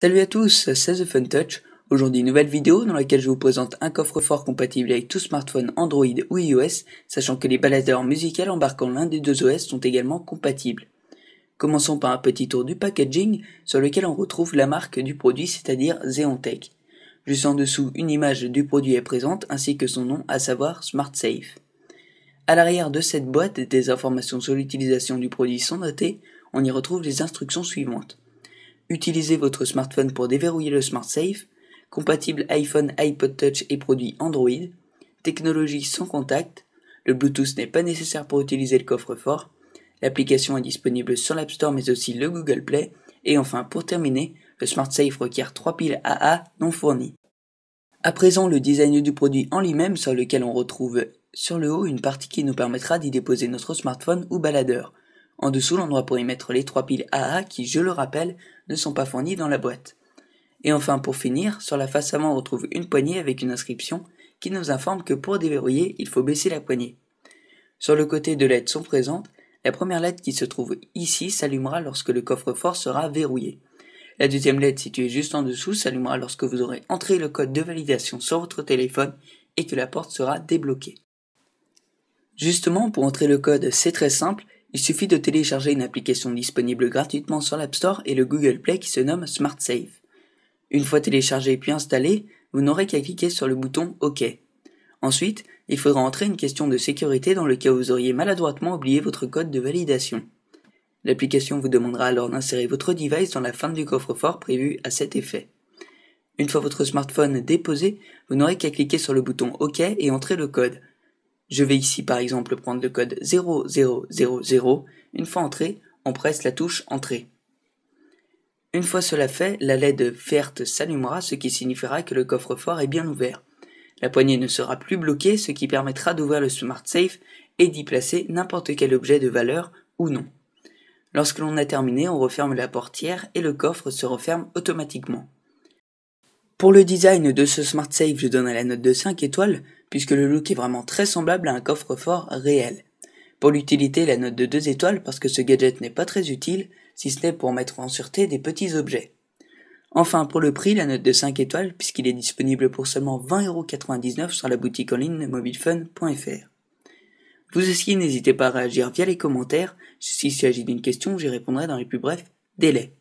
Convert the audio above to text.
Salut à tous, c'est The Fun Touch. Aujourd'hui, nouvelle vidéo dans laquelle je vous présente un coffre-fort compatible avec tout smartphone Android ou iOS, sachant que les baladeurs musicaux embarquant l'un des deux OS sont également compatibles. Commençons par un petit tour du packaging sur lequel on retrouve la marque du produit, c'est-à-dire Zeontech. Juste en dessous, une image du produit est présente ainsi que son nom, à savoir SmartSafe. À l'arrière de cette boîte, des informations sur l'utilisation du produit sont notées. On y retrouve les instructions suivantes. Utilisez votre smartphone pour déverrouiller le SmartSafe, compatible iPhone, iPod Touch et produits Android, technologie sans contact, le Bluetooth n'est pas nécessaire pour utiliser le coffre-fort, l'application est disponible sur l'App Store mais aussi le Google Play, et enfin pour terminer, le SmartSafe requiert 3 piles AA non fournies. À présent, le design du produit en lui-même sur lequel on retrouve sur le haut une partie qui nous permettra d'y déposer notre smartphone ou baladeur. En dessous, l'endroit pour y mettre les 3 piles AA qui, je le rappelle, ne sont pas fournies dans la boîte. Et enfin, pour finir, sur la face avant, on retrouve une poignée avec une inscription qui nous informe que pour déverrouiller, il faut baisser la poignée. Sur le côté, deux LED sont présentes. La première LED qui se trouve ici s'allumera lorsque le coffre-fort sera verrouillé. La deuxième LED située juste en dessous s'allumera lorsque vous aurez entré le code de validation sur votre téléphone et que la porte sera débloquée. Justement, pour entrer le code, c'est très simple. Il suffit de télécharger une application disponible gratuitement sur l'App Store et le Google Play qui se nomme SmartSafe. Une fois téléchargé puis installé, vous n'aurez qu'à cliquer sur le bouton OK. Ensuite, il faudra entrer une question de sécurité dans le cas où vous auriez maladroitement oublié votre code de validation. L'application vous demandera alors d'insérer votre device dans la fin du coffre-fort prévu à cet effet. Une fois votre smartphone déposé, vous n'aurez qu'à cliquer sur le bouton OK et entrer le code. Je vais ici par exemple prendre le code 0000. Une fois entré, on presse la touche Entrée. Une fois cela fait, la LED verte s'allumera, ce qui signifiera que le coffre-fort est bien ouvert. La poignée ne sera plus bloquée, ce qui permettra d'ouvrir le SmartSafe et d'y placer n'importe quel objet de valeur ou non. Lorsque l'on a terminé, on referme la portière et le coffre se referme automatiquement. Pour le design de ce SmartSafe, je donnerai la note de 5 étoiles, puisque le look est vraiment très semblable à un coffre-fort réel. Pour l'utilité, la note de 2 étoiles, parce que ce gadget n'est pas très utile, si ce n'est pour mettre en sûreté des petits objets. Enfin, pour le prix, la note de 5 étoiles, puisqu'il est disponible pour seulement 20,99€ sur la boutique en ligne mobilefun.fr. Vous aussi, n'hésitez pas à réagir via les commentaires. S'il s'agit d'une question, j'y répondrai dans les plus brefs délais.